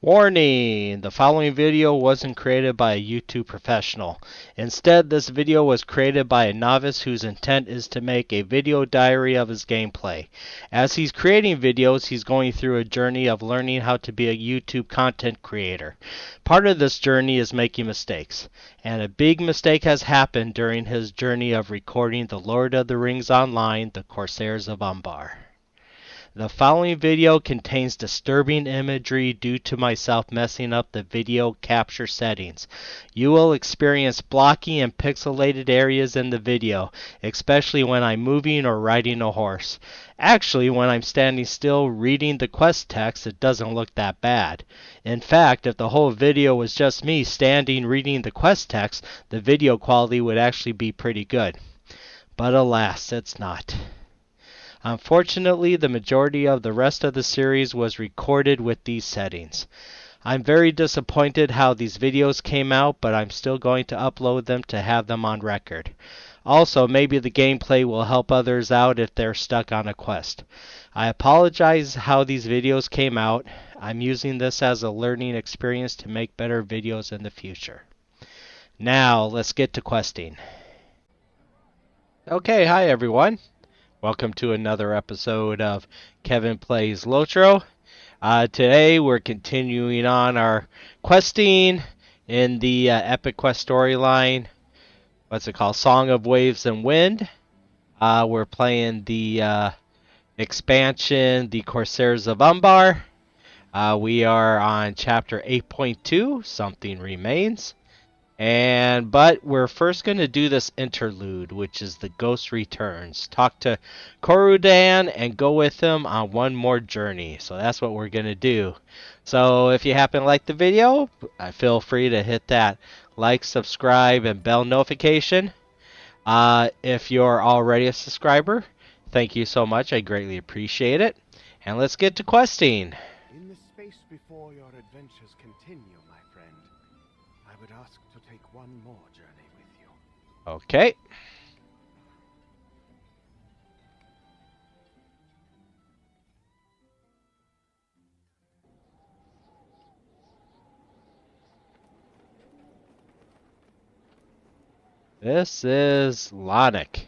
Warning! The following video wasn't created by a YouTube professional. Instead, this video was created by a novice whose intent is to make a video diary of his gameplay. As he's creating videos, he's going through a journey of learning how to be a YouTube content creator. Part of this journey is making mistakes, and a big mistake has happened during his journey of recording The Lord of the Rings Online, the Corsairs of Umbar. The following video contains disturbing imagery due to myself messing up the video capture settings. You will experience blocky and pixelated areas in the video, especially when I'm moving or riding a horse. Actually, when I'm standing still reading the quest text, it doesn't look that bad. In fact, if the whole video was just me standing reading the quest text, the video quality would actually be pretty good. But alas, it's not. Unfortunately, the majority of the rest of the series was recorded with these settings. I'm very disappointed how these videos came out, but I'm still going to upload them to have them on record. Also, maybe the gameplay will help others out if they're stuck on a quest. I apologize how these videos came out. I'm using this as a learning experience to make better videos in the future. Now, let's get to questing. Okay, hi everyone. Welcome to another episode of Kevin Plays LOTRO. Today we're continuing on our questing in the Epic Quest storyline. What's it called? Song of Waves and Wind. We're playing the expansion, the Corsairs of Umbar. We are on chapter 8.2, Something Remains. But we're first going to do this interlude, which is the Ghost Returns. Talk to Corudan and go with him on one more journey. So that's what we're going to do. So if you happen to like the video, feel free to hit that like, subscribe, and bell notification. If you're already a subscriber, thank you so much. I greatly appreciate it. And let's get to questing. In the space before your adventures continue, my friend, I would ask to take one more journey with you. Okay. This is Lanik,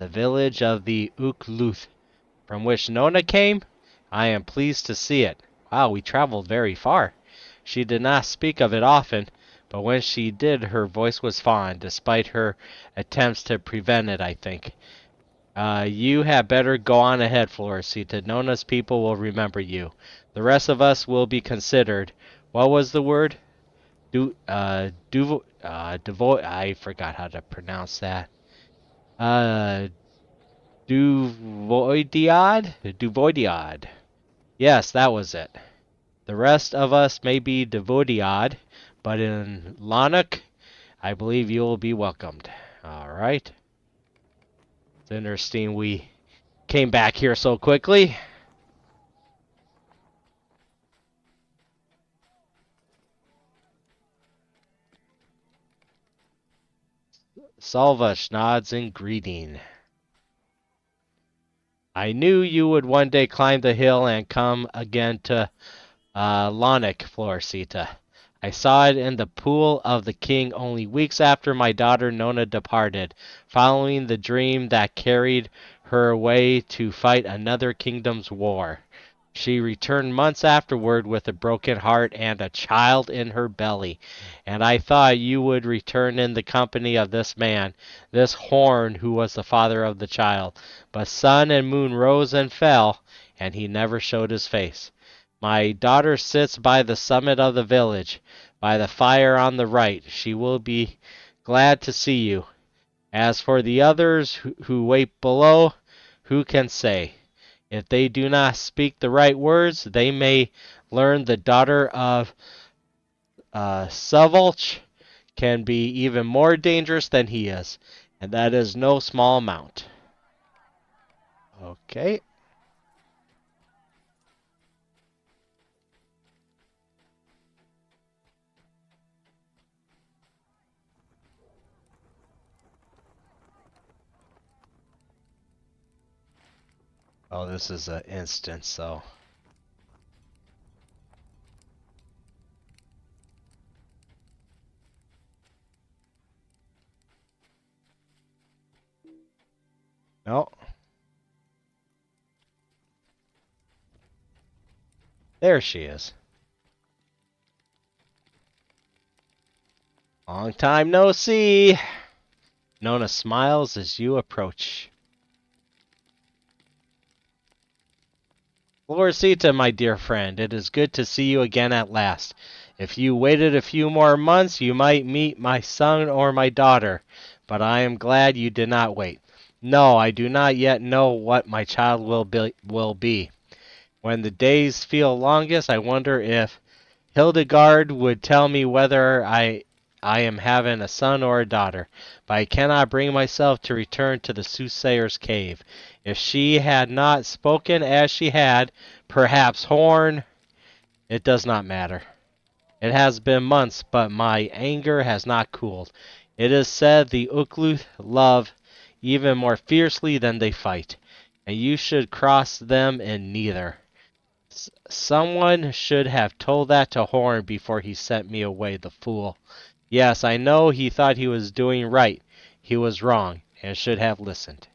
the village of the Ukluth, from which Nona came. I am pleased to see it. Wow, we traveled very far. She did not speak of it often, but when she did, her voice was fond, despite her attempts to prevent it, I think. You had better go on ahead, Florisita. Nona's people will remember you. The rest of us will be considered. What was the word? I forgot how to pronounce that. Duvoidiad. Yes, that was it. The rest of us may be Devoidiad, but in Lanuk, I believe you will be welcomed. Alright. It's interesting we came back here so quickly. Salvash nods in greeting. I knew you would one day climb the hill and come again to Lanuk, Florisita. I saw it in the pool of the king only weeks after my daughter Nona departed, following the dream that carried her away to fight another kingdom's war. She returned months afterward with a broken heart and a child in her belly, and I thought you would return in the company of this man, this Horn who was the father of the child. But sun and moon rose and fell, and he never showed his face. My daughter sits by the summit of the village, by the fire on the right. She will be glad to see you. As for the others who wait below, who can say? If they do not speak the right words, they may learn the daughter of Savalch can be even more dangerous than he is, and that is no small amount. Okay. Oh, this is an instance, so. Oh. There she is. Long time no see. Nona smiles as you approach. Floresita, my dear friend, it is good to see you again at last. If you waited a few more months, you might meet my son or my daughter, but I am glad you did not wait. No, I do not yet know what my child will be. When the days feel longest, I wonder if Hildegard would tell me whether I am having a son or a daughter, but I cannot bring myself to return to the soothsayer's cave. If she had not spoken as she had, perhaps Horn, it does not matter. It has been months, but my anger has not cooled. It is said the Ukluth love even more fiercely than they fight, and you should cross them in neither. Someone should have told that to Horn before he sent me away, the fool. Yes, I know he thought he was doing right. He was wrong, and should have listened.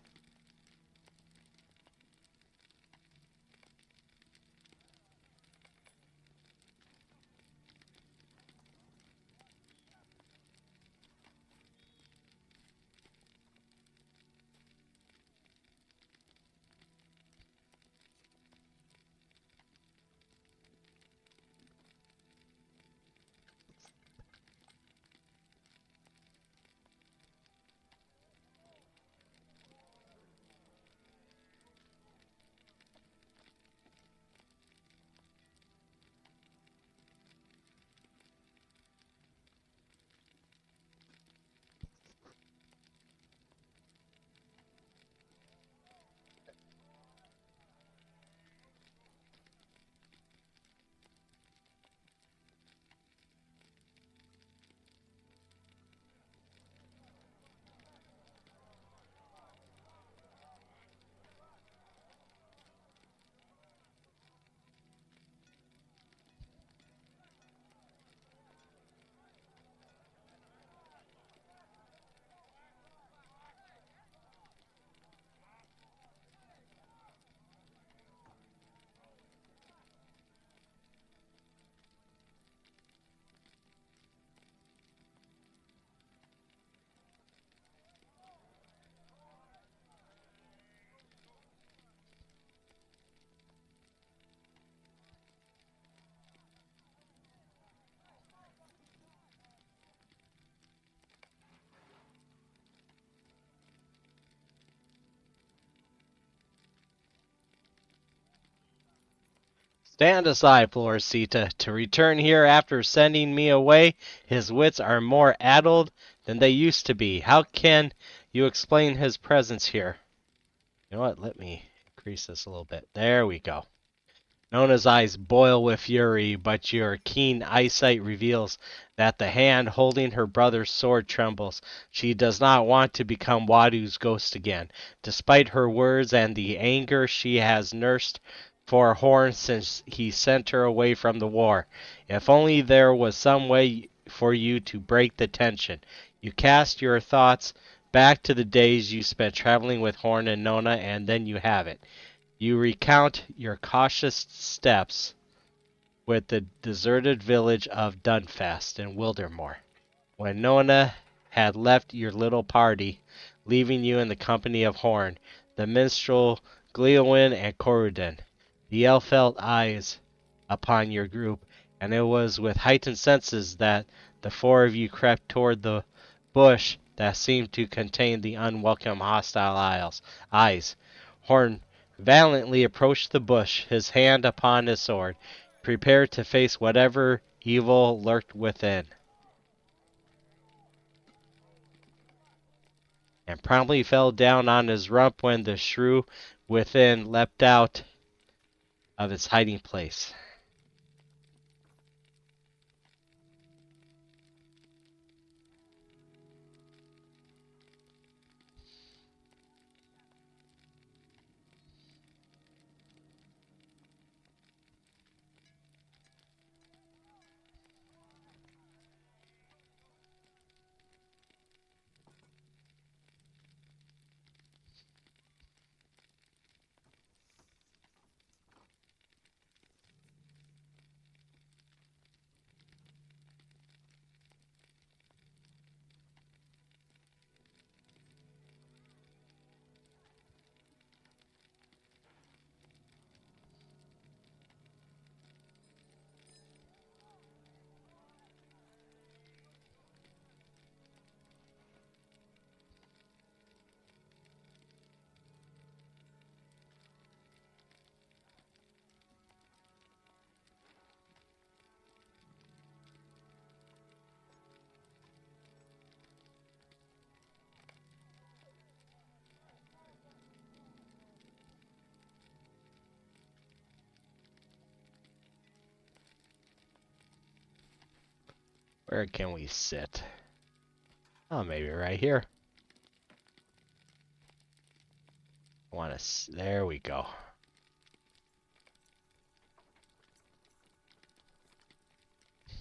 Stand aside, Floresita. To return here after sending me away, his wits are more addled than they used to be. How can you explain his presence here? You know what? Let me increase this a little bit. There we go. Nona's eyes boil with fury, but your keen eyesight reveals that the hand holding her brother's sword trembles. She does not want to become Wadu's ghost again, despite her words and the anger she has nursed for Horn since he sent her away from the war. If only there was some way for you to break the tension. You cast your thoughts back to the days you spent traveling with Horn and Nona, and then you have it. You recount your cautious steps with the deserted village of Dunfast in Wildermore, when Nona had left your little party, leaving you in the company of Horn, the minstrel Gleowin, and Corudan. The elf felt eyes upon your group, and it was with heightened senses that the four of you crept toward the bush that seemed to contain the unwelcome hostile eyes. Horn valiantly approached the bush, his hand upon his sword, prepared to face whatever evil lurked within, and promptly fell down on his rump when the shrew within leapt out of its hiding place. Where can we sit? Oh, maybe right here. There we go.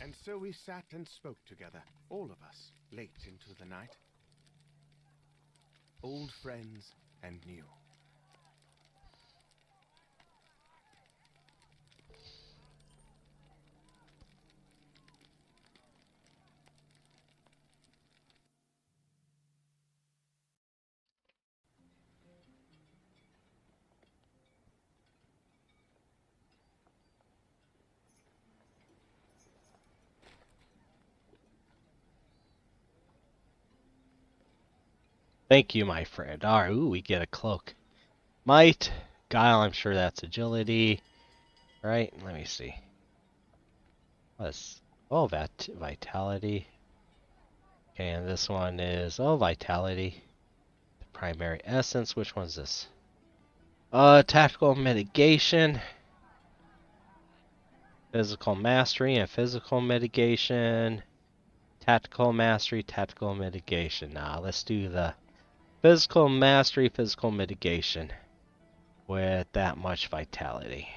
And so we sat and spoke together, all of us, late into the night. Old friends and new. Thank you, my friend. Alright, ooh, we get a cloak. Might. Guile, I'm sure that's agility. Right? Let me see. What's... Oh, vitality. Okay, and this one is... Oh, vitality. The primary essence. Which one's this? Tactical mitigation. Physical mastery and physical mitigation. Tactical mastery, tactical mitigation. Nah, let's do the physical mastery, physical mitigation. With that much vitality.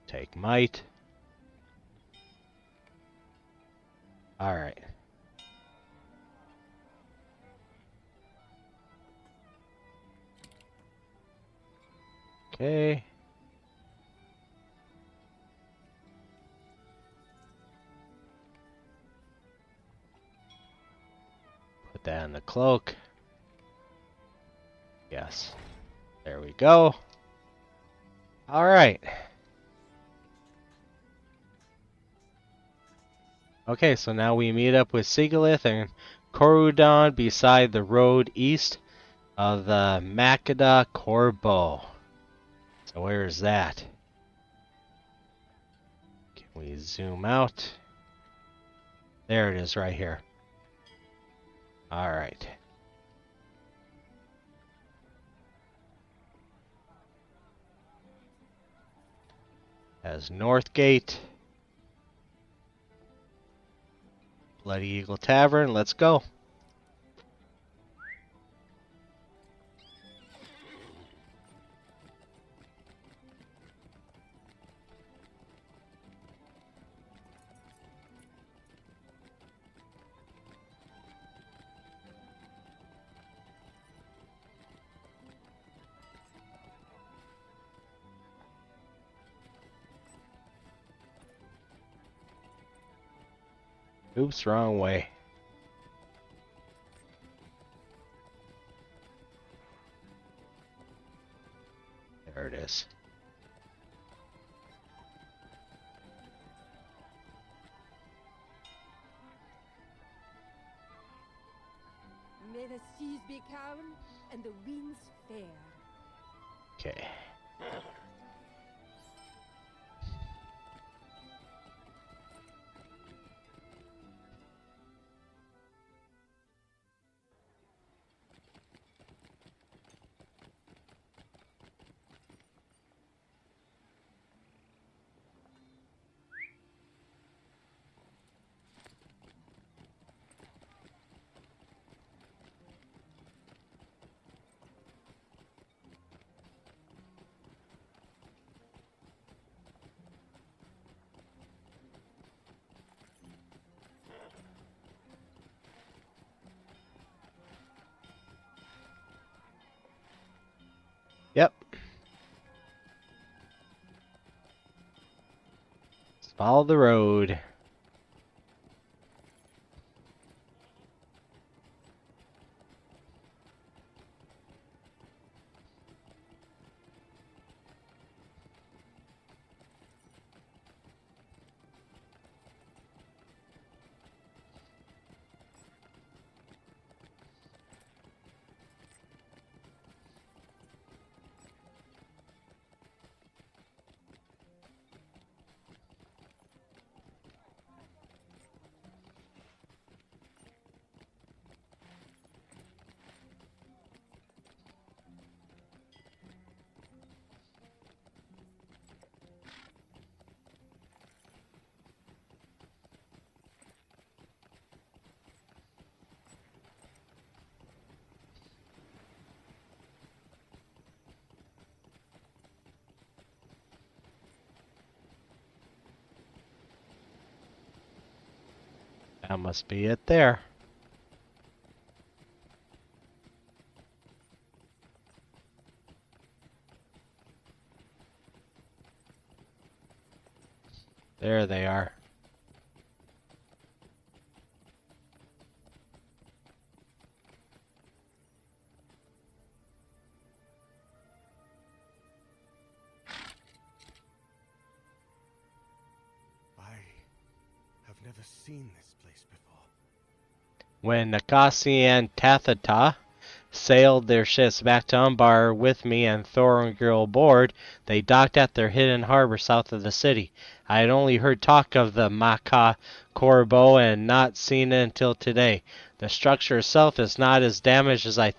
Take might. Alright. Okay. Put that in the cloak. Yes. There we go. Alright. Okay, so now we meet up with Sigalith and Corudan beside the road east of the Makeda Corbo. So where is that? Can we zoom out? There it is right here. Alright. As North Gate. Bloody Eagle Tavern, let's go. Oops, wrong way. There it is. May the seas be calm and the winds fair. Okay. Yep. Let's follow the road. That must be it there. There they are. I have never seen this place before. When Nakasi and Tathata sailed their ships back to Umbar with me and Thorongil aboard, they docked at their hidden harbor south of the city. I had only heard talk of the Maka Corbo and not seen it until today. The structure itself is not as damaged as I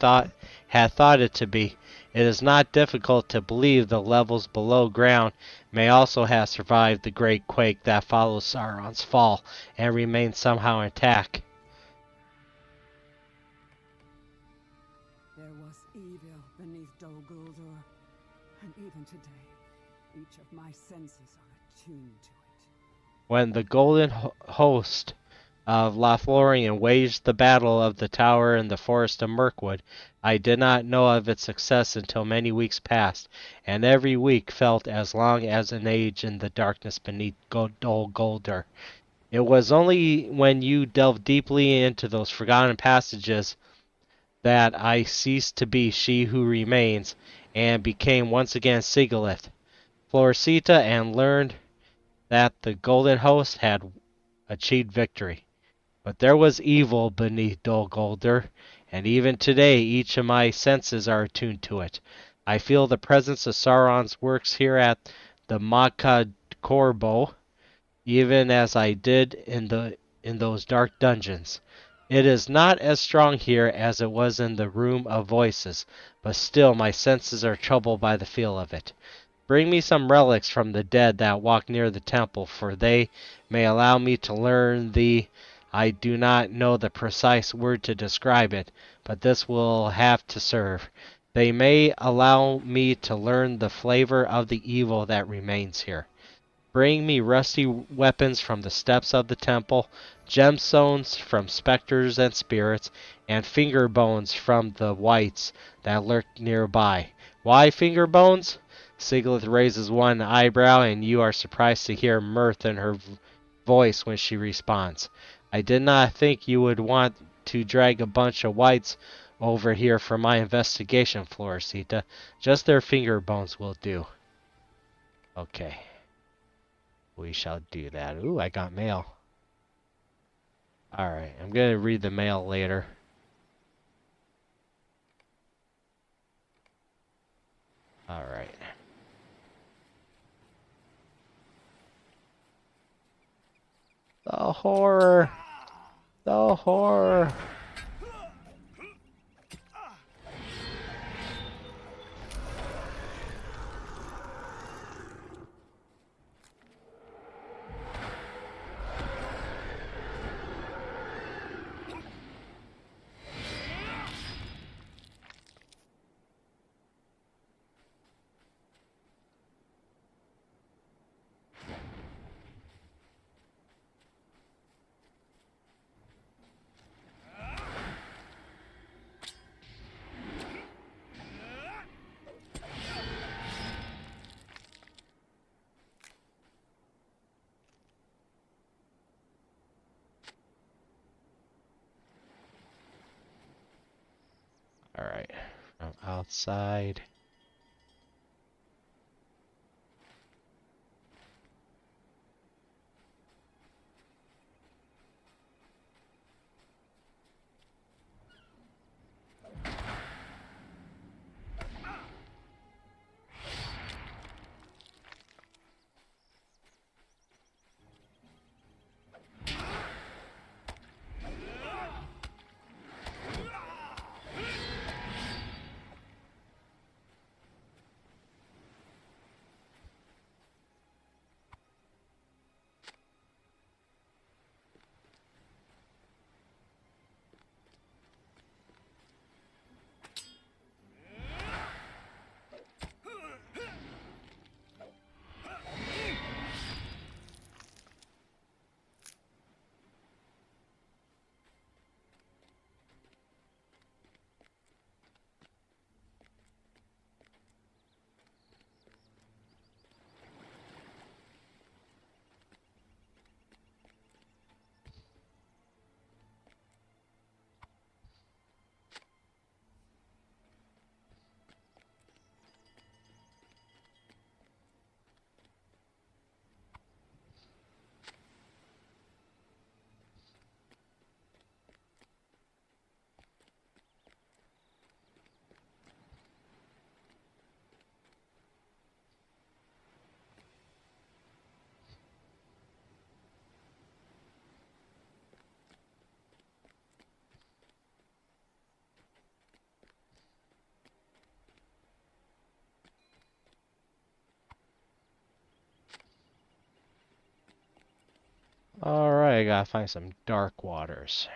had thought it to be. It is not difficult to believe the levels below ground may also have survived the great quake that followed Sauron's fall and remain somehow intact. There was evil beneath Dol Guldur, and even today, each of my senses are attuned to it. When the golden host of Lothlorien waged the battle of the tower in the forest of Mirkwood, I did not know of its success until many weeks passed, and every week felt as long as an age in the darkness beneath Dol Guldur. It was only when you delved deeply into those forgotten passages that I ceased to be she who remains, and became once again Sigilith, Florcita, and learned that the Golden Host had achieved victory. But there was evil beneath Dol Guldur, and even today each of my senses are attuned to it. I feel the presence of Sauron's works here at the Maka Corbo, even as I did in those dark dungeons. It is not as strong here as it was in the Room of Voices, but still my senses are troubled by the feel of it. Bring me some relics from the dead that walk near the temple, for they may allow me to learn I do not know the precise word to describe it, but this will have to serve. They may allow me to learn the flavor of the evil that remains here. Bring me rusty weapons from the steps of the temple, gemstones from specters and spirits, and finger bones from the wights that lurk nearby. Why finger bones? Sigilith raises one eyebrow, and you are surprised to hear mirth in her voice when she responds. I did not think you would want to drag a bunch of wights over here for my investigation, Florcita. Just their finger bones will do. Okay. We shall do that. Ooh, I got mail. Alright, I'm going to read the mail later. Alright. The horror! The horror! Alright, from outside. probably gotta find some dark waters.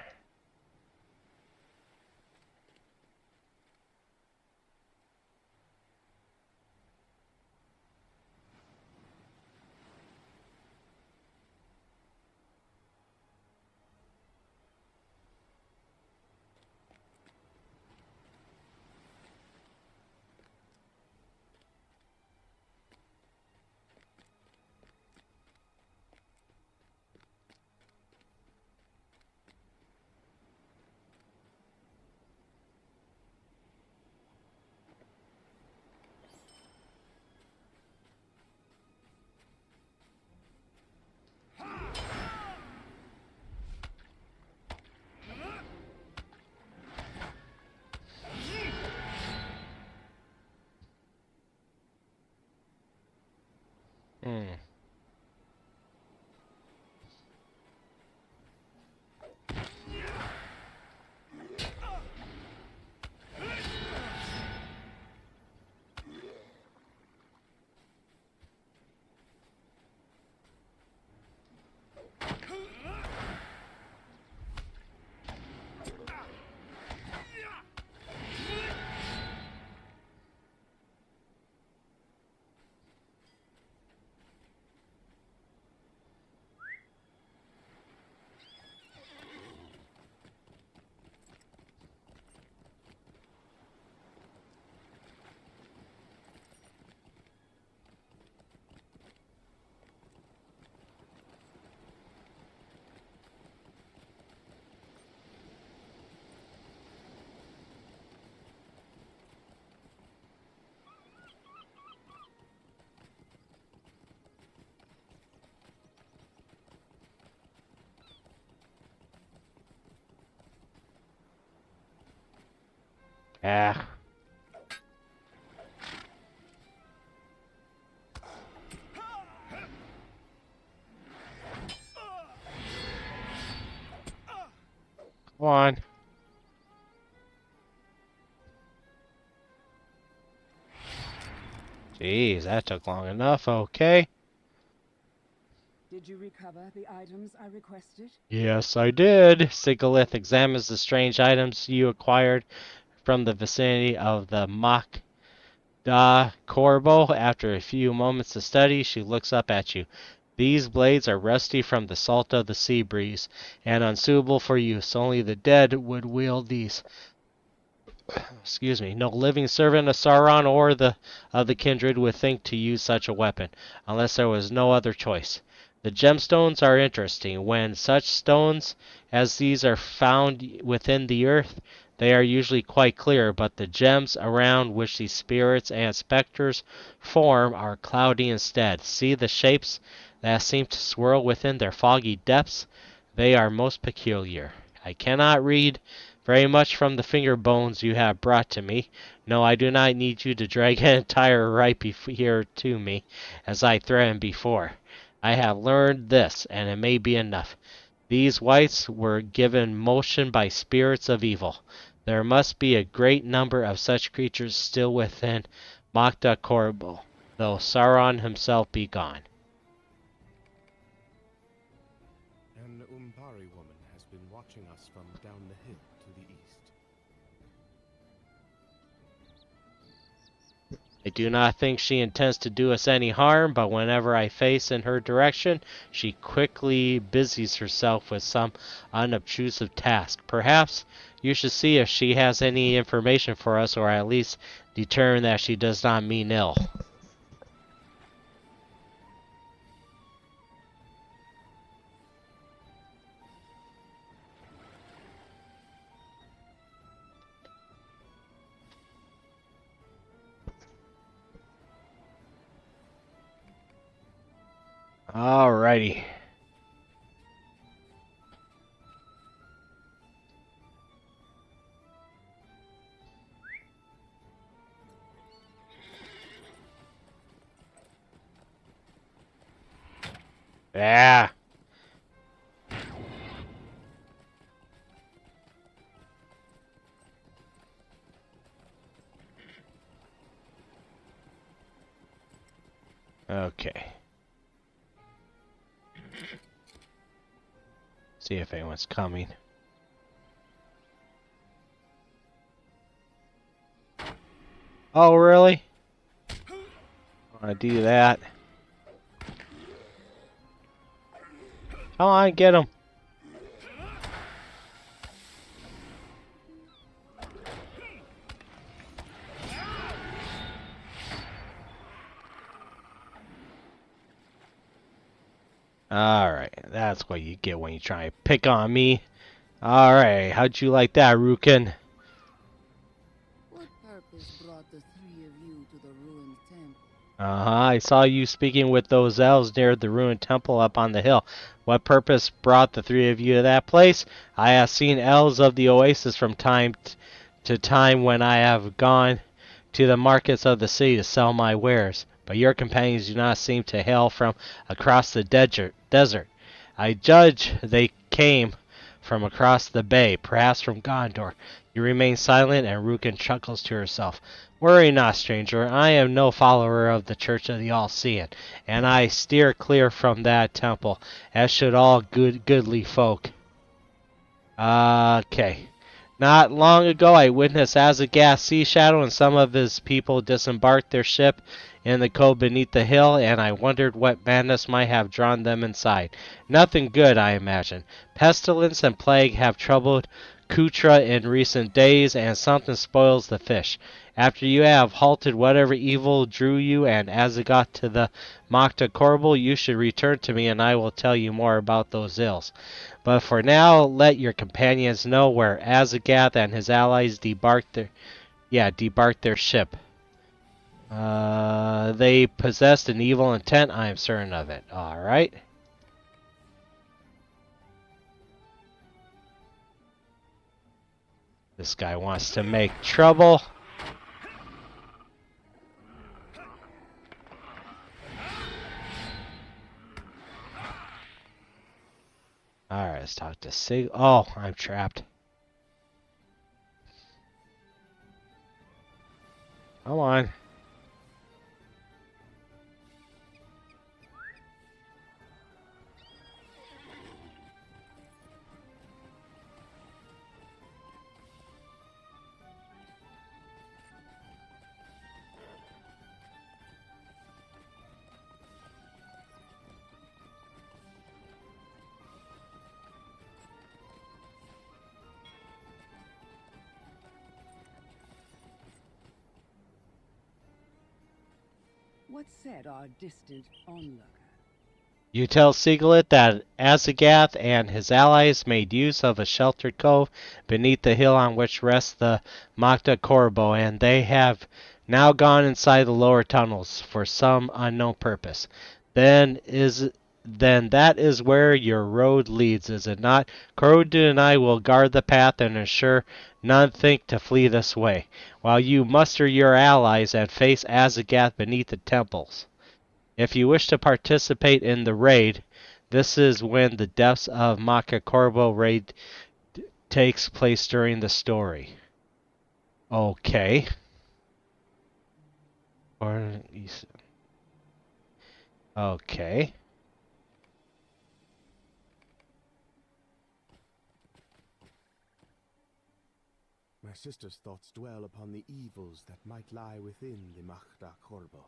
Hmm. Ah. Come on. Jeez, that took long enough. Okay. Did you recover the items I requested? Yes, I did. Sigilith examines the strange items you acquired from the vicinity of the Mach Da Corbo. After a few moments of study, she looks up at you. These blades are rusty from the salt of the sea breeze and unsuitable for use. Only the dead would wield these. Excuse me. No living servant of Sauron or of the kindred would think to use such a weapon, unless there was no other choice. The gemstones are interesting. When such stones as these are found within the earth, they are usually quite clear, but the gems around which these spirits and specters form are cloudy instead. See the shapes that seem to swirl within their foggy depths? They are most peculiar. I cannot read very much from the finger bones you have brought to me. No, I do not need you to drag an entire ripe here to me, as I threatened before. I have learned this, and it may be enough. These wights were given motion by spirits of evil. There must be a great number of such creatures still within Makta Korbo, though Sauron himself be gone. An Umbari woman has been watching us from down the hill to the east. I do not think she intends to do us any harm, but whenever I face in her direction, she quickly busies herself with some unobtrusive task. Perhaps you should see if she has any information for us, or at least determine that she does not mean ill. Alrighty. Yeah. Okay. See if anyone's coming. Oh, really? I want to do that. Come on, get him. Alright, that's what you get when you try and pick on me. Alright, how'd you like that, Rukin? What purpose brought the three of you to the ruined temple? I saw you speaking with those elves near the ruined temple up on the hill. What purpose brought the three of you to that place? I have seen elves of the oasis from time to time when I have gone to the markets of the city to sell my wares, but your companions do not seem to hail from across the desert. I judge they came from across the bay, perhaps from Gondor. You remain silent, and Rukin chuckles to herself. Worry not, stranger. I am no follower of the Church of the All-Seeing, and I steer clear from that temple, as should all goodly folk. Okay. Not long ago, I witnessed Azagath's sea shadow and some of his people disembarked their ship in the cove beneath the hill, and I wondered what madness might have drawn them inside. Nothing good, I imagine. Pestilence and plague have troubled Kutra in recent days, and something spoils the fish. After you have halted whatever evil drew you and Azagath to the Makta Korbel, you should return to me, and I will tell you more about those ills. But for now, let your companions know where Azagath and his allies debarked their ship. They possessed an evil intent, I am certain of it. Alright. This guy wants to make trouble. Alright, let's talk to Sig. Oh, I'm trapped. Come on. What said our distant onlooker? You tell Siglet that Azagath and his allies made use of a sheltered cove beneath the hill on which rests the Makta Korbo, and they have now gone inside the lower tunnels for some unknown purpose. Then that is where your road leads, is it not? Corudan and I will guard the path and ensure none think to flee this way, while you muster your allies and face Azagath beneath the temples. If you wish to participate in the raid, this is when the depths of Makta Korbo raid takes place during the story. Okay. Okay. My sister's thoughts dwell upon the evils that might lie within the Makta Korbo.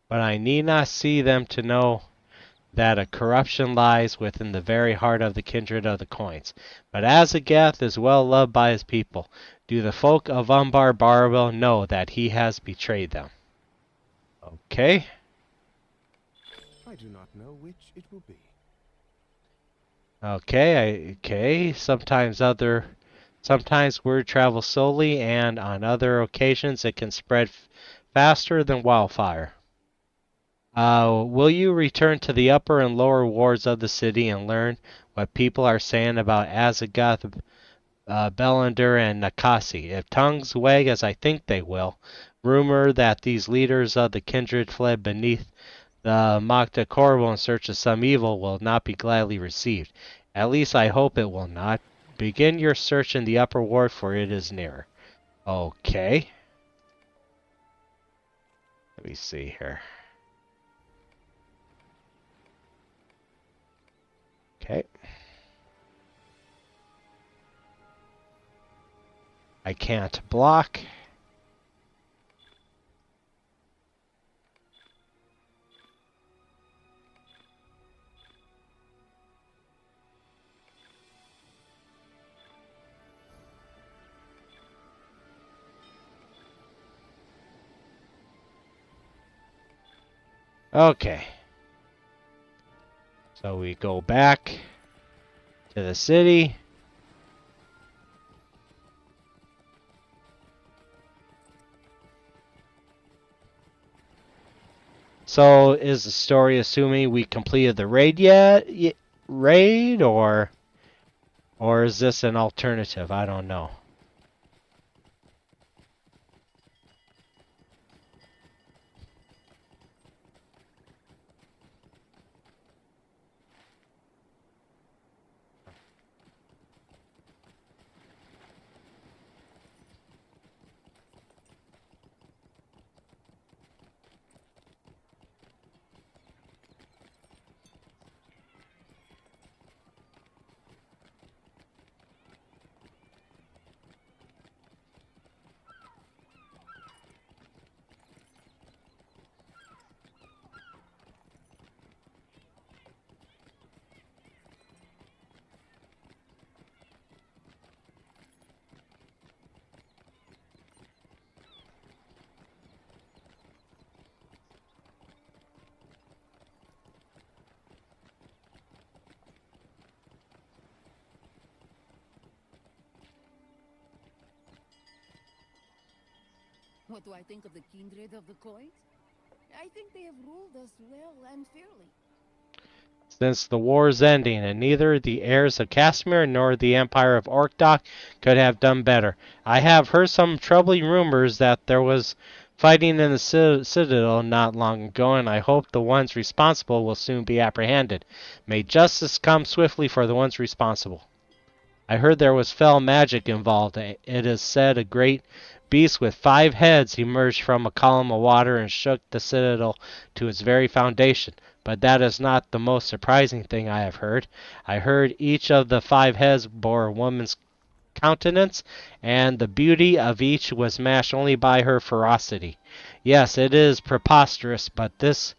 But I need not see them to know that a corruption lies within the very heart of the kindred of the coins. But Azagath is well loved by his people. Do the folk of Umbar Barwell know that he has betrayed them? Okay. I do not know which it will be. Okay. Sometimes word travels slowly, and on other occasions it can spread faster than wildfire. Will you return to the upper and lower wards of the city and learn what people are saying about Azagath, Bellander, and Nakasi? If tongues wag as I think they will, rumor that these leaders of the kindred fled beneath the Makta Korbo in search of some evil will not be gladly received. At least I hope it will not. Begin your search in the upper ward, for it is nearer. Okay. Let me see here. Okay. I can't block. Okay. So we go back to the city. So is the story assuming we completed the raid yet? Raid or is this an alternative? I don't know. What do I think of the kindred of the coins? I think they have ruled us well and fairly. Since the war's ending, and neither the heirs of Casimir nor the Empire of Orkdok could have done better. I have heard some troubling rumors that there was fighting in the Citadel not long ago, and I hope the ones responsible will soon be apprehended. May justice come swiftly for the ones responsible. I heard there was fell magic involved. It is said a great beast with 5 heads emerged from a column of water and shook the citadel to its very foundation. But that is not the most surprising thing I have heard. I heard each of the 5 heads bore a woman's countenance, and the beauty of each was matched only by her ferocity. Yes, it is preposterous, but this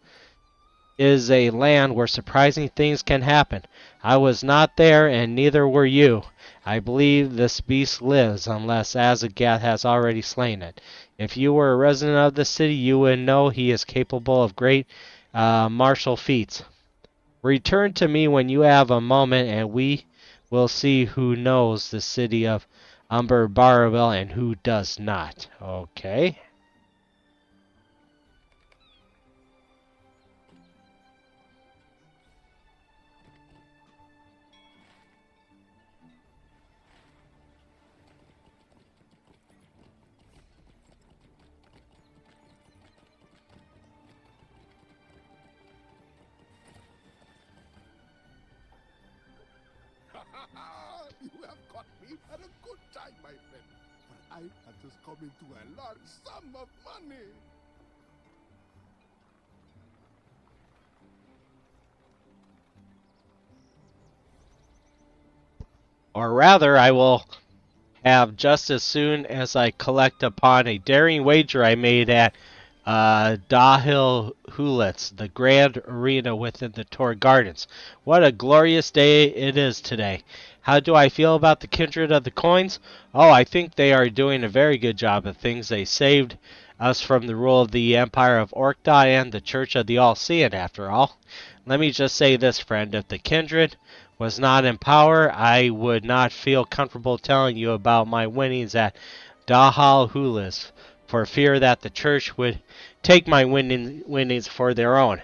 is a land where surprising things can happen. I was not there, and neither were you. I believe this beast lives, unless Azagath has already slain it. If you were a resident of the city, you would know he is capable of great martial feats. Return to me when you have a moment, and we will see who knows the city of Umbar and who does not. Okay. You have caught me at a good time, my friend. For I have just come into a large sum of money. Or rather, I will have just as soon as I collect upon a daring wager I made at Dahil Hulitz, the grand arena within the Tor Gardens. What a glorious day it is today. How do I feel about the kindred of the coins? Oh, I think they are doing a very good job of things. They saved us from the rule of the Empire of Orkdai and the Church of the All-Seeing, after all. Let me just say this, friend. If the kindred was not in power, I would not feel comfortable telling you about my winnings at Dahal Hulis, for fear that the church would take my winnings for their own.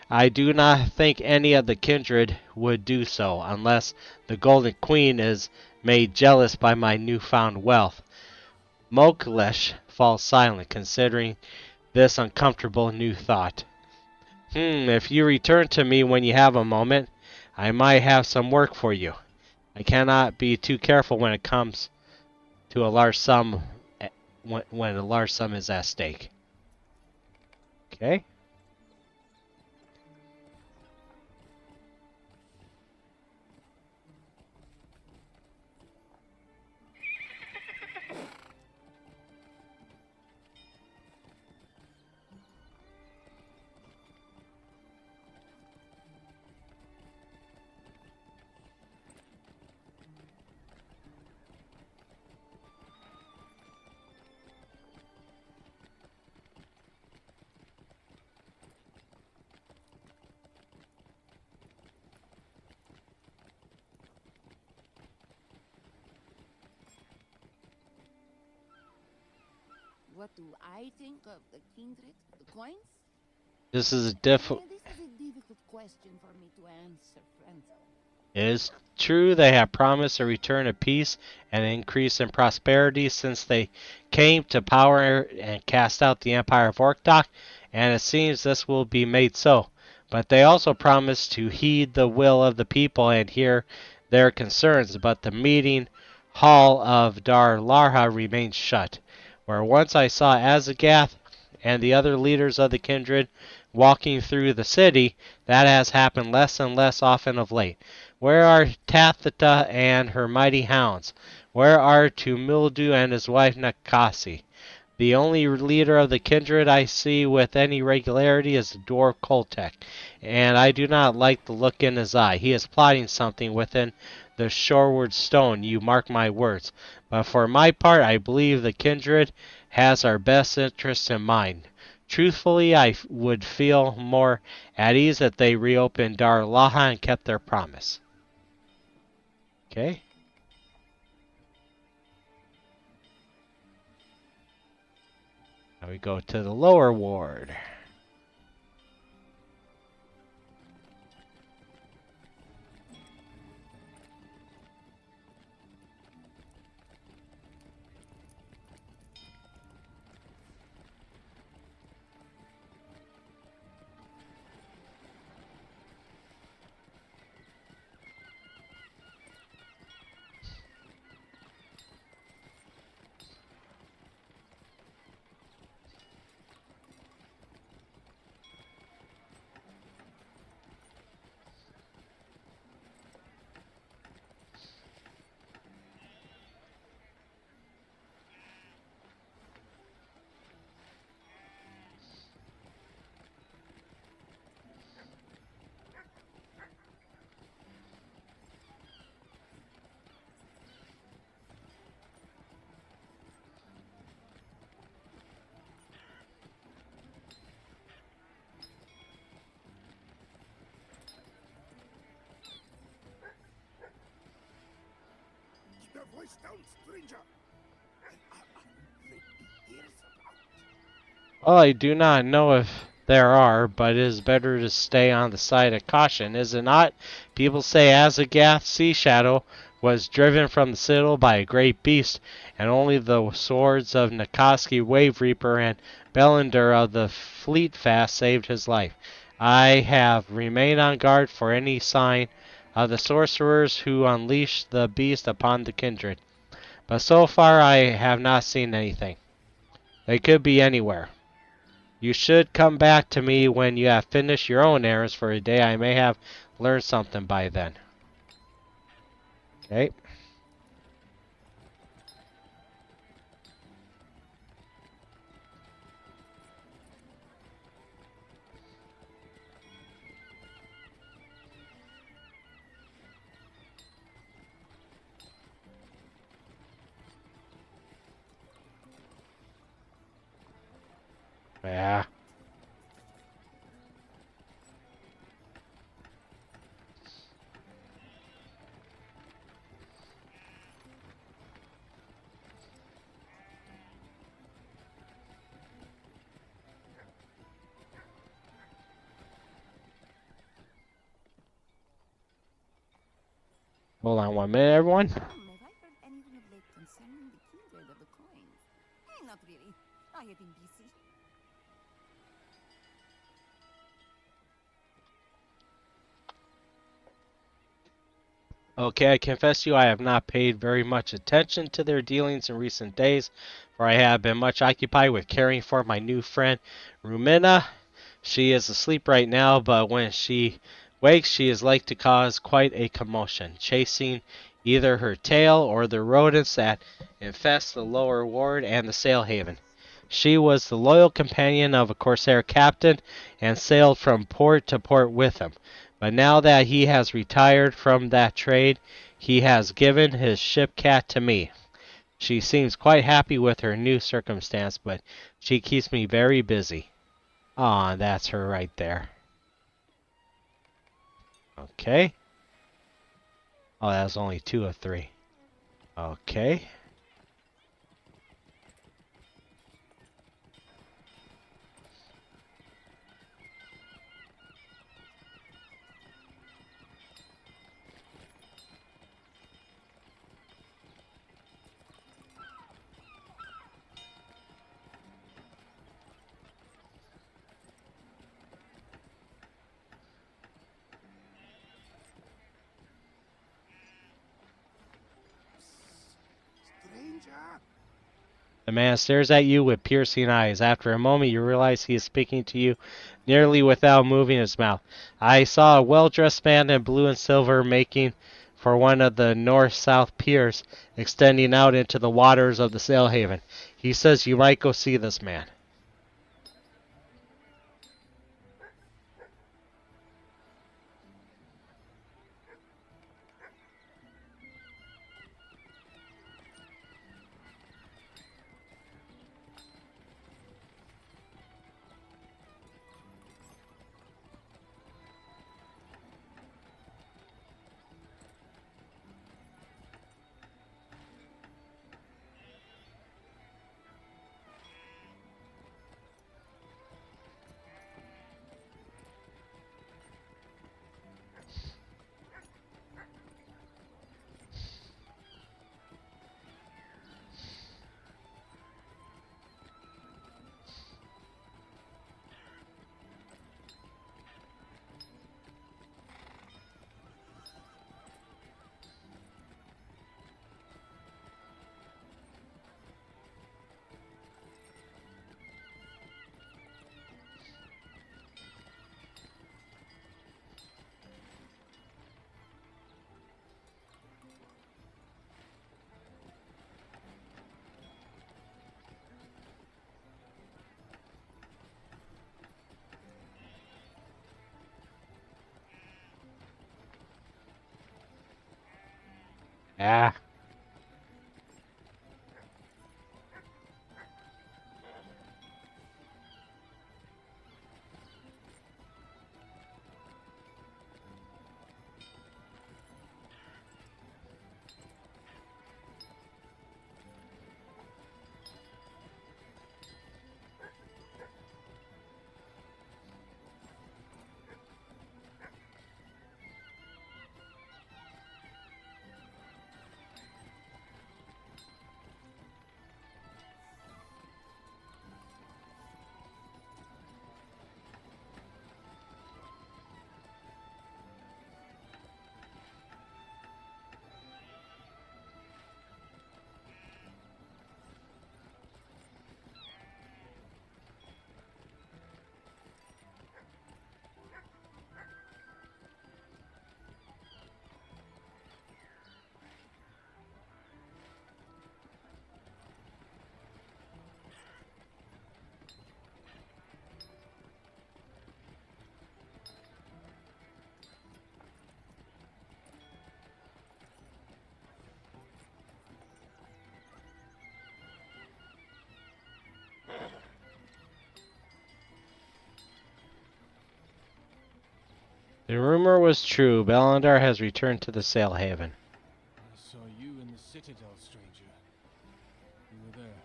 I do not think any of the kindred would do so, unless the Golden Queen is made jealous by my newfound wealth. Moklesh falls silent, considering this uncomfortable new thought. If you return to me when you have a moment, I might have some work for you. I cannot be too careful when it comes to a large sum, when a large sum is at stake. Okay. What do I think of the kindred, the coins? This is a This is a difficult question for me to answer, friend. It is true they have promised a return of peace and increase in prosperity since they came to power and cast out the Empire of Orkdok, and it seems this will be made so. But they also promise to heed the will of the people and hear their concerns, but the meeting hall of Dar Larha remains shut, where once I saw Azagath and the other leaders of the kindred walking through the city. That has happened less and less often of late. Where are Tathata and her mighty hounds? Where are Tumildu and his wife Nakasi? The only leader of the kindred I see with any regularity is the dwarf Koltek, and I do not like the look in his eye. He is plotting something within the shoreward stone, you mark my words. But for my part, I believe the kindred has our best interests in mind. Truthfully, I would feel more at ease if they reopened Dar Laha and kept their promise. Okay. Now we go to the lower ward. Keep your voice down, stranger. He hears about. Well, I do not know if there are, but it is better to stay on the side of caution, is it not? People say Azagath Sea Shadow was driven from the citadel by a great beast, and only the swords of Nakaski Wave Reaper and Bellander of the Fleet Fast saved his life. I have remained on guard for any sign of the sorcerers who unleashed the beast upon the kindred, but so far I have not seen anything. They could be anywhere. You should come back to me when you have finished your own errands for a day. I may have learned something by then. Okay. Yeah. Hold on 1 minute, everyone. Have I heard anything of late concerning the kindred of the coins? Not really. I have been busy. Okay, I confess to you I have not paid very much attention to their dealings in recent days, for I have been much occupied with caring for my new friend, Rumina. She is asleep right now, but when she wakes, she is like to cause quite a commotion, chasing either her tail or the rodents that infest the lower ward and the sail haven. She was the loyal companion of a Corsair captain and sailed from port to port with him. But now that he has retired from that trade, he has given his ship cat to me. She seems quite happy with her new circumstance, but she keeps me very busy. Ah, that's her right there. Okay. Oh, that was only 2 of 3. Okay. The man stares at you with piercing eyes. After a moment, you realize he is speaking to you nearly without moving his mouth. I saw a well-dressed man in blue and silver making for one of the north-south piers extending out into the waters of the Sailhaven. He says you might go see this man. Ah. The rumor was true. Bellandar has returned to the Sailhaven. I saw you in the Citadel, stranger. You were there.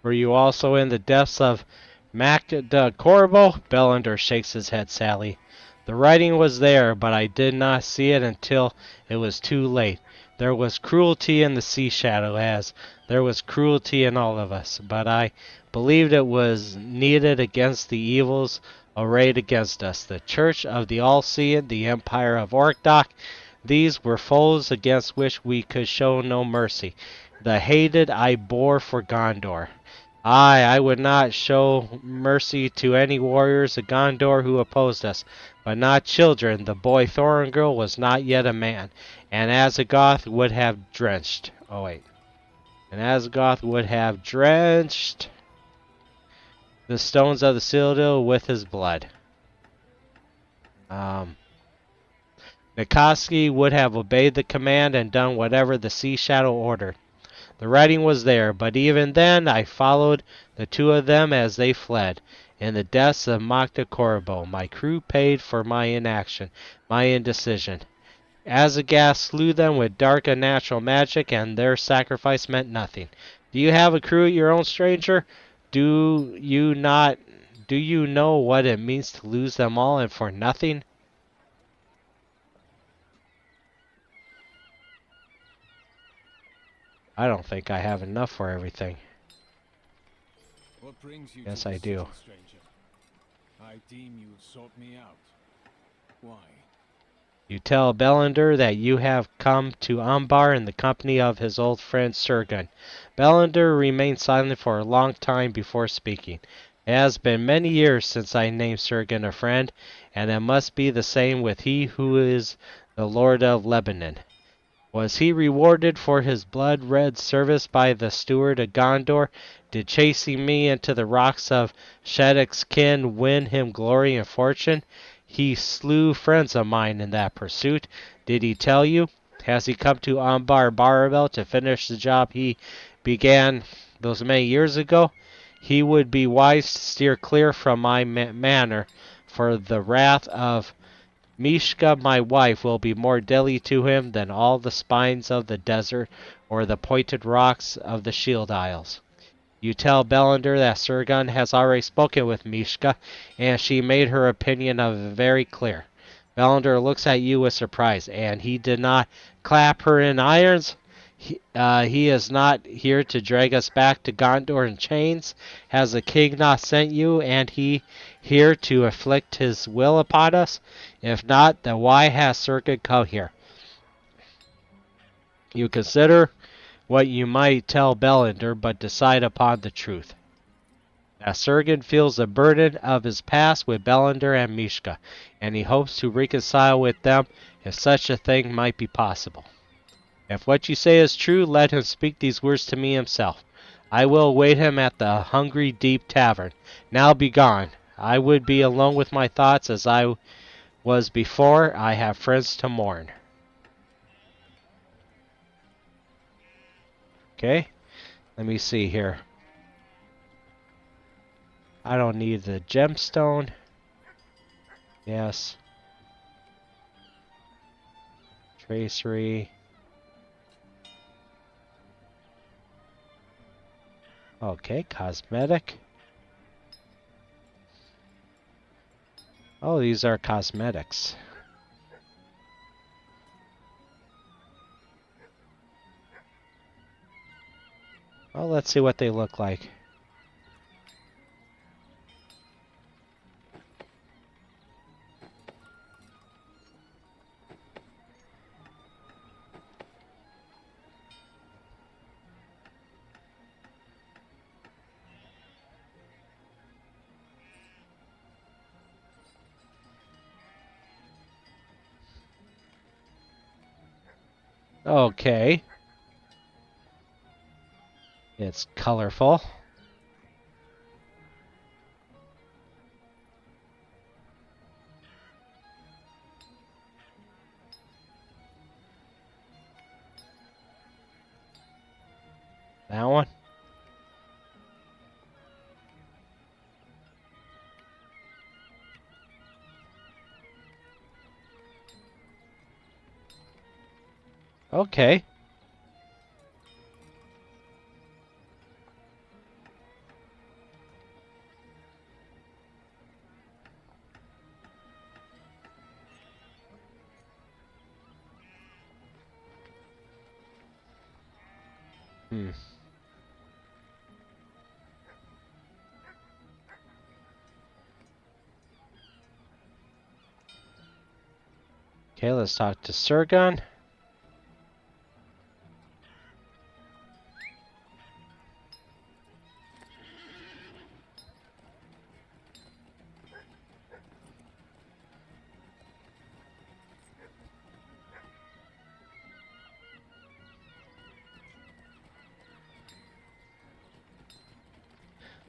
Were you also in the depths of Mac de Corbo? Bellandar shakes his head sadly. The writing was there, but I did not see it until it was too late. There was cruelty in the Sea Shadow, as there was cruelty in all of us, but I believed it was needed against the evils arrayed against us. The Church of the All-Seeing, the Empire of Orkdok, these were foes against which we could show no mercy. The hated I bore for Gondor. I would not show mercy to any warriors of Gondor who opposed us, but not children. The boy Thorongil was not yet a man, and Azagoth would have drenched. Oh wait, and Azagoth would have drenched the stones of the Citadel with his blood. Nikoski would have obeyed the command and done whatever the Sea Shadow ordered. The writing was there, but even then I followed the two of them as they fled. In the deaths of Makta Corbo, my crew paid for my inaction, my indecision. Azagath slew them with dark unnatural magic, and their sacrifice meant nothing. Do you have a crew of your own, stranger? Do you not? Do you know what it means to lose them all and for nothing? I don't think I have enough for everything. What brings you Yes, to I the do. city, stranger? I deem you have sought me out. Why? You tell Bellander that you have come to Umbar in the company of his old friend Sergun. Bellander remained silent for a long time before speaking. It has been many years since I named Sergun a friend, and it must be the same with he who is the Lord of Lebanon. Was he rewarded for his blood-red service by the steward of Gondor? Did chasing me into the rocks of Shaddak's kin win him glory and fortune? He slew friends of mine in that pursuit. Did he tell you? Has he come to Umbar Barabel to finish the job he began those many years ago? He would be wise to steer clear from my manor, for the wrath of Mishka, my wife, will be more deadly to him than all the spines of the desert or the pointed rocks of the Shield Isles. You tell Bellander that Sergun has already spoken with Mishka, and she made her opinion of it very clear. Bellander looks at you with surprise, and he did not clap her in irons? He is not here to drag us back to Gondor in chains. Has the king not sent you, and he here to inflict his will upon us? If not, then why has Sergun come here? You consider what you might tell Bellander, but decide upon the truth. That Sergun feels the burden of his past with Bellander and Mishka, and he hopes to reconcile with them if such a thing might be possible. If what you say is true, let him speak these words to me himself. I will await him at the Hungry Deep Tavern. Now be gone. I would be alone with my thoughts as I was before. I have friends to mourn. Okay, let me see here. I don't need the gemstone. Yes. Tracery. Okay, cosmetic. Oh, these are cosmetics. Well, let's see what they look like. Okay. It's colorful. That one. Okay. Hmm. Okay, let's talk to Sergun.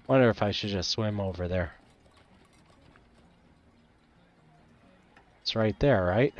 Wonder if I should just swim over there. It's right there, right?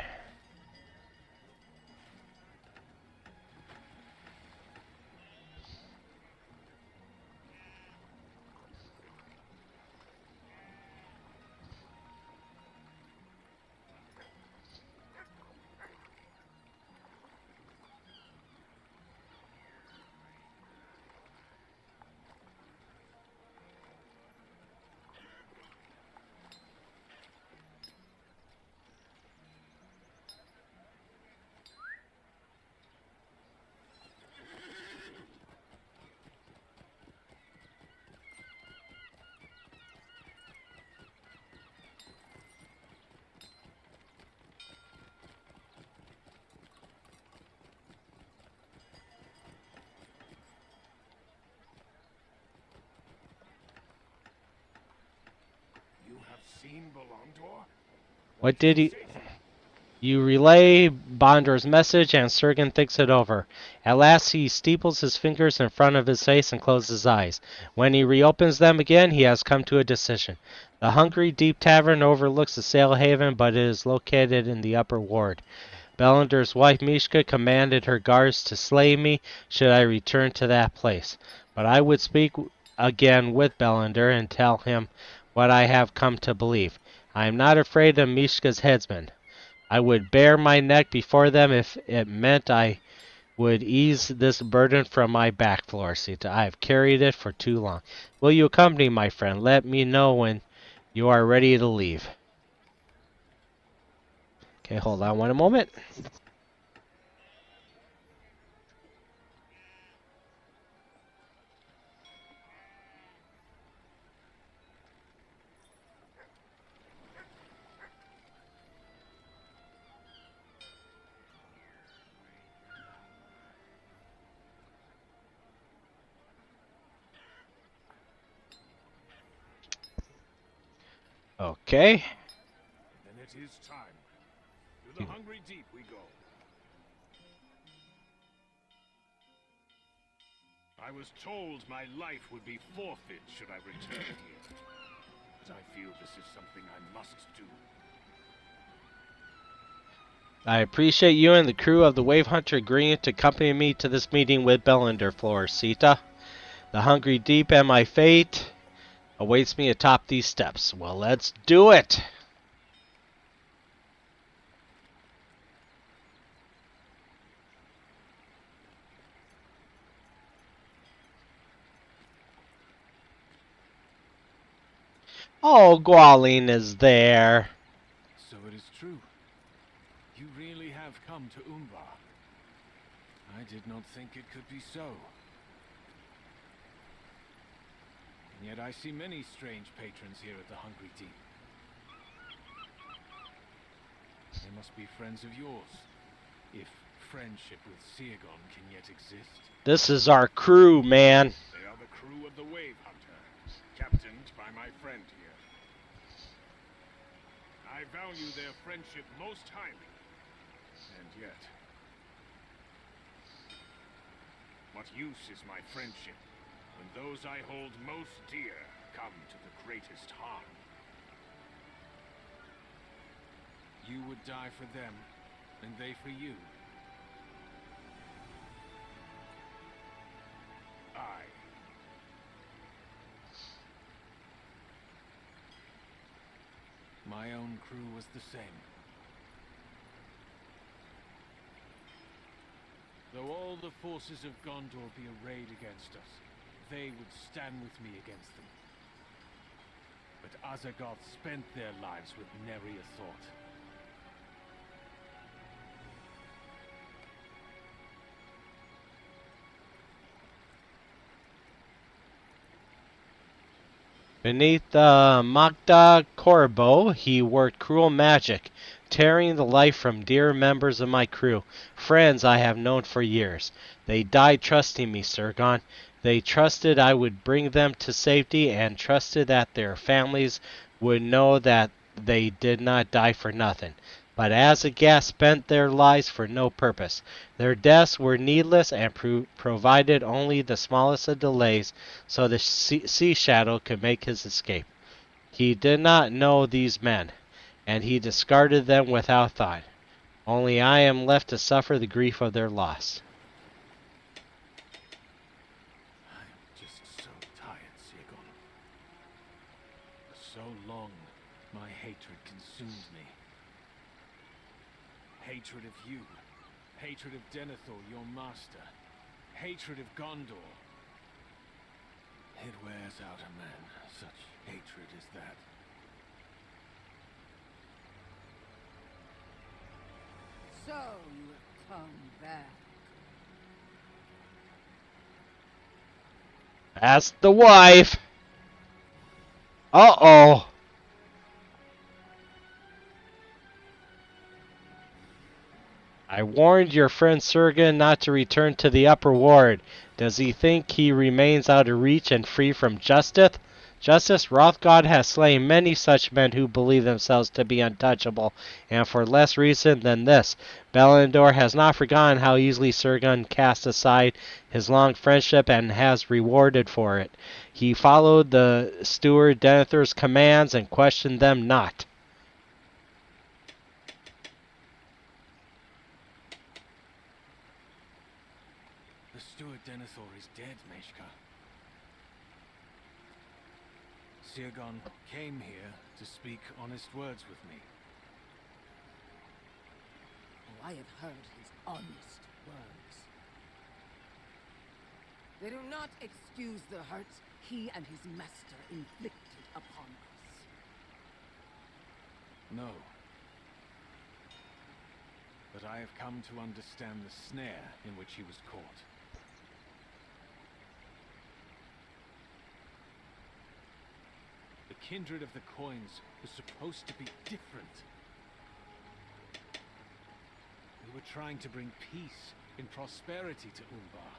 seen Belondor? What did he... You relay Bondor's message, and Sergen thinks it over. At last, he steeples his fingers in front of his face and closes his eyes. When he reopens them again, he has come to a decision. The Hungry Deep Tavern overlooks the Sail Haven, but it is located in the upper ward. Bellander's wife Mishka commanded her guards to slay me should I return to that place. But I would speak again with Bellander and tell him what I have come to believe. I am not afraid of Mishka's headsmen. I would bare my neck before them if it meant I would ease this burden from my back, Florcita. I have carried it for too long. Will you accompany my friend? Let me know when you are ready to leave. Okay, hold on one moment. Okay. Then it is time. To the Hungry Deep we go. I was told my life would be forfeit should I return here. But I feel this is something I must do. I appreciate you and the crew of the Wave Hunter agreeing to accompany me to this meeting with Bellander, Florcita. The Hungry Deep and my fate awaits me atop these steps. Well, let's do it! Oh, Gwalene is there. So it is true. You really have come to Umbar. I did not think it could be so. And yet I see many strange patrons here at the Hungry Deep. They must be friends of yours, if friendship with Seagon can yet exist. This is our crew, man. They are the crew of the Wave Hunter, captained by my friend here. I value their friendship most highly, and yet, what use is my friendship when those I hold most dear come to the greatest harm? You would die for them, and they for you. I. My own crew was the same. Though all the forces of Gondor be arrayed against us, they would stand with me against them. But Azagoth spent their lives with nary a thought. Beneath the Magda Corbo, he worked cruel magic, tearing the life from dear members of my crew, friends I have known for years. They died trusting me, Sergon. They trusted I would bring them to safety, and trusted that their families would know that they did not die for nothing. But Azagath spent their lives for no purpose. Their deaths were needless and provided only the smallest of delays so the Sea Shadow could make his escape. He did not know these men, and he discarded them without thought. Only I am left to suffer the grief of their loss. I am just so tired, Seagon. For so long, my hatred consumed me. Hatred of you. Hatred of Denethor, your master. Hatred of Gondor. It wears out a man, such hatred as that. So you have come back. That's the wife! Uh-oh! I warned your friend Sergen not to return to the upper ward. Does he think he remains out of reach and free from justice? Justice, Hrothgar has slain many such men who believe themselves to be untouchable, and for less reason than this. Bellandor has not forgotten how easily Sirgun cast aside his long friendship and has rewarded for it. He followed the steward Denethor's commands and questioned them not. The steward Denethor is dead, Meshka. Sirgon came here to speak honest words with me. Oh, I have heard his honest words. They do not excuse the hurts he and his master inflicted upon us. No. But I have come to understand the snare in which he was caught. The kindred of the coins was supposed to be different. We were trying to bring peace and prosperity to Umbar.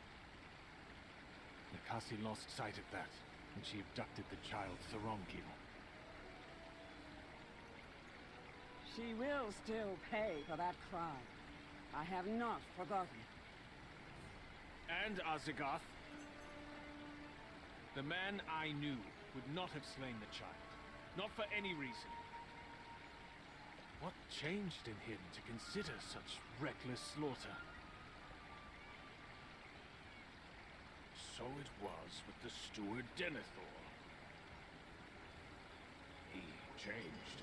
Nakasi lost sight of that when she abducted the child Thorongil. She will still pay for that crime. I have not forgotten. And Azagoth, the man I knew, would not have slain the child. Not for any reason. What changed in him to consider such reckless slaughter? So it was with the steward Denethor. He changed.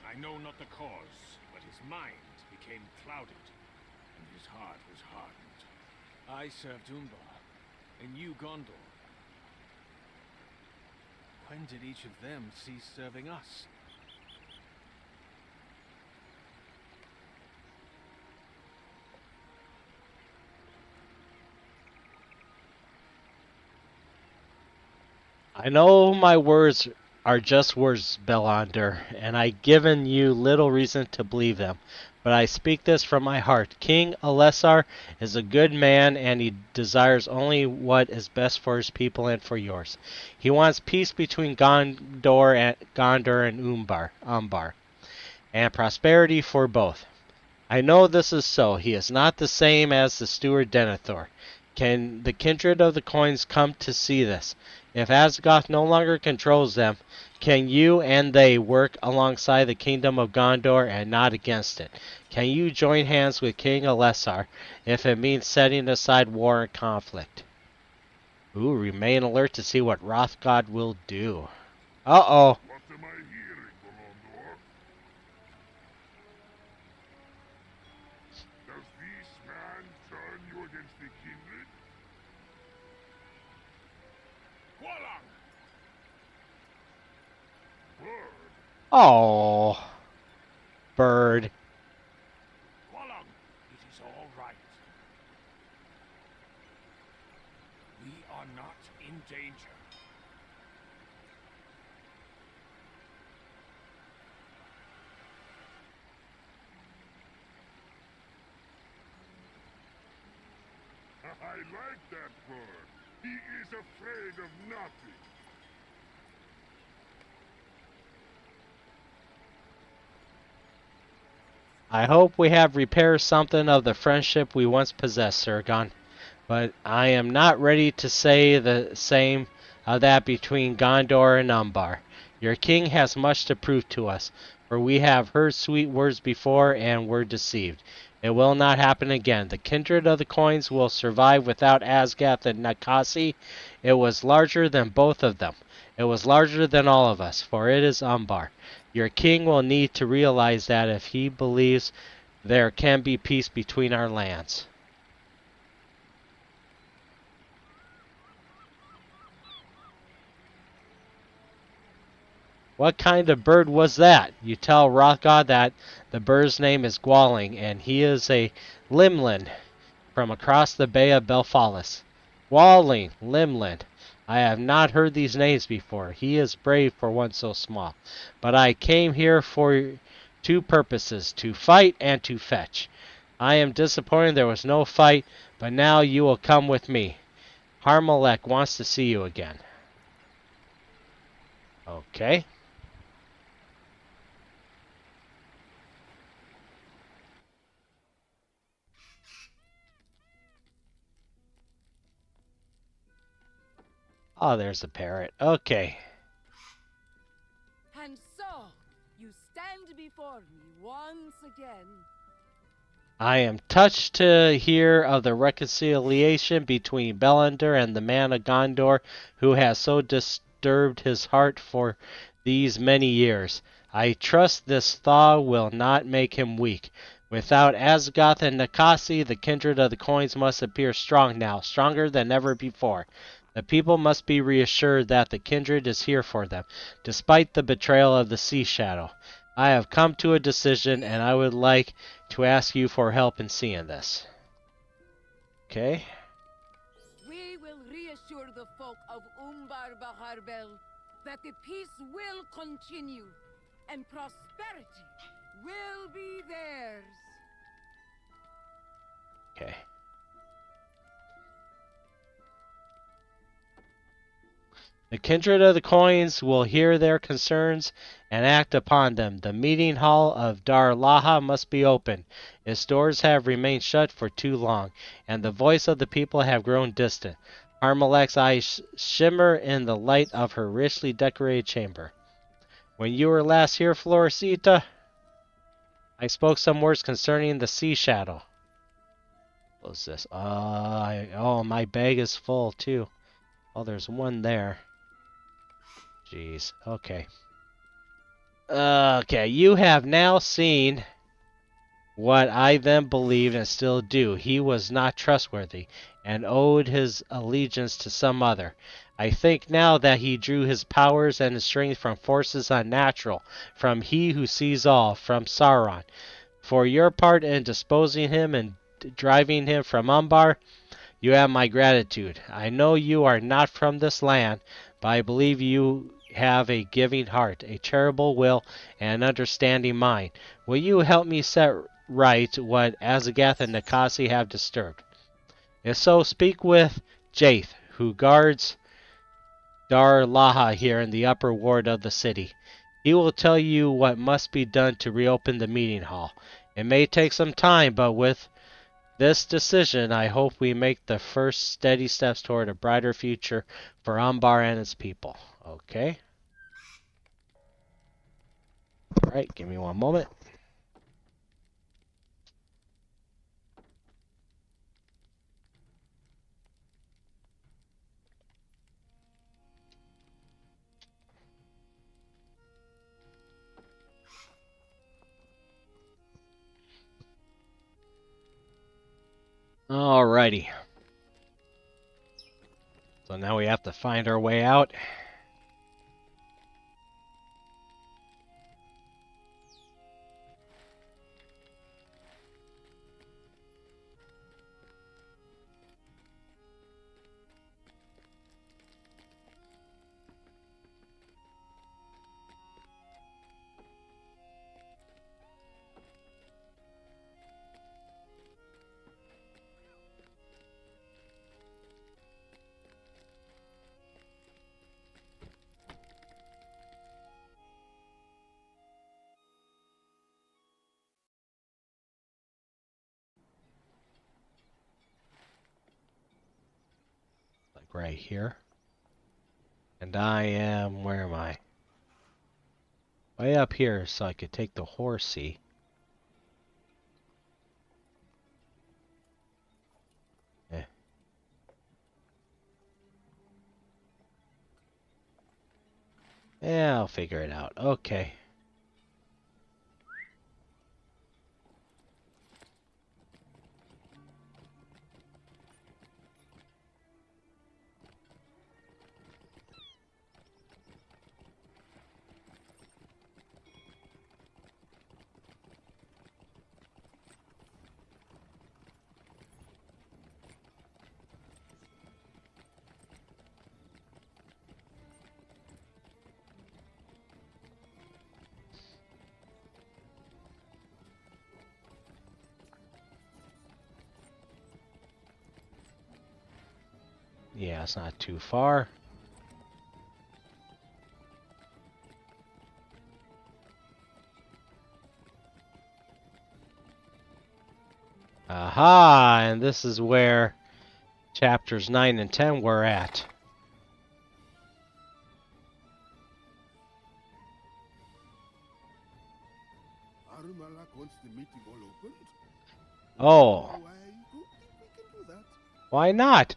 I know not the cause, but his mind became clouded, and his heart was hardened. I served Umbar, and you Gondor. When did each of them cease serving us? I know my words are just words, Bellandor, and I've given you little reason to believe them. But I speak this from my heart. King Alessar is a good man, and he desires only what is best for his people and for yours. He wants peace between Gondor and Umbar, and prosperity for both. I know this is so. He is not the same as the steward Denethor. Can the kindred of the coins come to see this? If Azgoth no longer controls them, can you and they work alongside the kingdom of Gondor and not against it? Can you join hands with King Alessar if it means setting aside war and conflict? Ooh, remain alert to see what Hrothgar will do. Uh-oh. What am I hearing, Gondor? Does this man turn you against the kindred? Walang! Bird! Oh. Bird. Walang! It is all right. We are not in danger. I like that bird. He is afraid of nothing. I hope we have repaired something of the friendship we once possessed, Sirgon. But I am not ready to say the same of that between Gondor and Umbar. Your king has much to prove to us, for we have heard sweet words before and were deceived. It will not happen again. The kindred of the coins will survive without Azgath and Nakasi. It was larger than both of them. It was larger than all of us, for it is Umbar. Your king will need to realize that if he believes there can be peace between our lands. What kind of bird was that? You tell Hrothgar that the bird's name is Gwalling, and he is a Limlin from across the Bay of Belfalis. Gwalling, Limlin. I have not heard these names before. He is brave for one so small. But I came here for two purposes, to fight and to fetch. I am disappointed there was no fight, but now you will come with me. Harmelak wants to see you again. Okay. Oh, there's a parrot. Okay. And so, you stand before me once again. I am touched to hear of the reconciliation between Bellander and the man of Gondor who has so disturbed his heart for these many years. I trust this thaw will not make him weak. Without Azgoth and Nakasi, the kindred of the coins must appear strong now, stronger than ever before. The people must be reassured that the kindred is here for them, despite the betrayal of the Sea Shadow. I have come to a decision, and I would like to ask you for help in seeing this. Okay. We will reassure the folk of Umbar Baharbel that the peace will continue and prosperity will be theirs. Okay. The kindred of the coins will hear their concerns and act upon them. The meeting hall of Dar Laha must be opened. Its doors have remained shut for too long, and the voice of the people have grown distant. Harmelak's eyes shimmer in the light of her richly decorated chamber. When you were last here, Floresita, I spoke some words concerning the sea shadow. What's this? Oh, my bag is full too. Oh, there's one there. Jeez. Okay. Okay, you have now seen what I then believed and still do. He was not trustworthy and owed his allegiance to some other. I think now that he drew his powers and his strength from forces unnatural, from he who sees all, from Sauron. For your part in disposing him and driving him from Umbar, you have my gratitude. I know you are not from this land, but I believe you have a giving heart, a charitable will, and an understanding mind. Will you help me set right what Azagath and Nakasi have disturbed? If so, speak with Jaith, who guards Dar Laha here in the upper ward of the city. He will tell you what must be done to reopen the meeting hall. It may take some time, but with this decision, I hope we make the first steady steps toward a brighter future for Umbar and its people. Okay. Alright, give me one moment. Alrighty. So now we have to find our way out. Like right here. And I am, where am I? Way up here so I could take the horsey. Eh. Yeah, I'll figure it out. Okay. Yeah, it's not too far. Aha! And this is where chapters 9 and 10 were at. Harmelak wants the meeting all opened? Oh, I don't think we can do that. why not?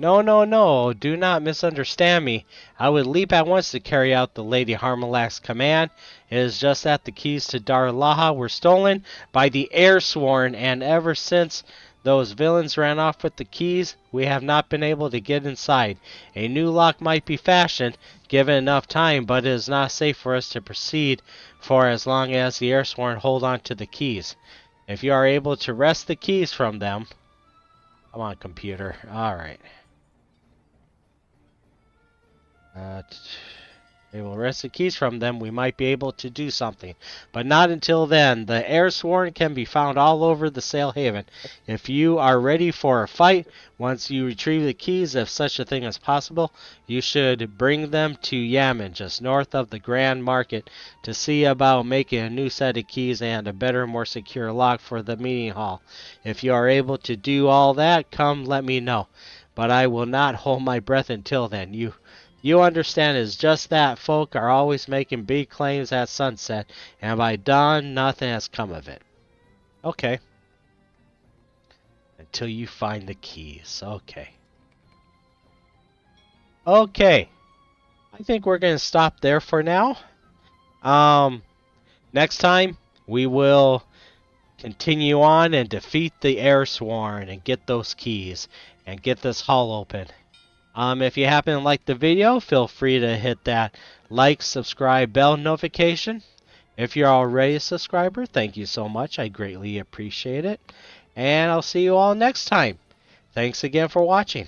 No, no, no, do not misunderstand me. I would leap at once to carry out the Lady Harmelak's command. It is just that the keys to Darlaha were stolen by the Airsworn, and ever since those villains ran off with the keys, we have not been able to get inside. A new lock might be fashioned, given enough time, but it is not safe for us to proceed for as long as the Airsworn hold on to the keys. If you are able to wrest the keys from them... Come on, computer. Alright. They will wrest the keys from them. We might be able to do something, but not until then. The Airsworn can be found all over the Sail Haven. If you are ready for a fight, once you retrieve the keys, if such a thing is possible, you should bring them to Yaman, just north of the Grand Market, to see about making a new set of keys and a better, more secure lock for the meeting hall. If you are able to do all that, come let me know. But I will not hold my breath until then. You understand, it's just that folk are always making big claims at sunset, and by dawn, nothing has come of it. Okay. Until you find the keys. Okay. Okay. I think we're going to stop there for now. Next time, we will continue on and defeat the Airsworn and get those keys and get this hall open. If you happen to like the video, feel free to hit that like, subscribe, bell notification. If you're already a subscriber, thank you so much. I greatly appreciate it. And I'll see you all next time. Thanks again for watching.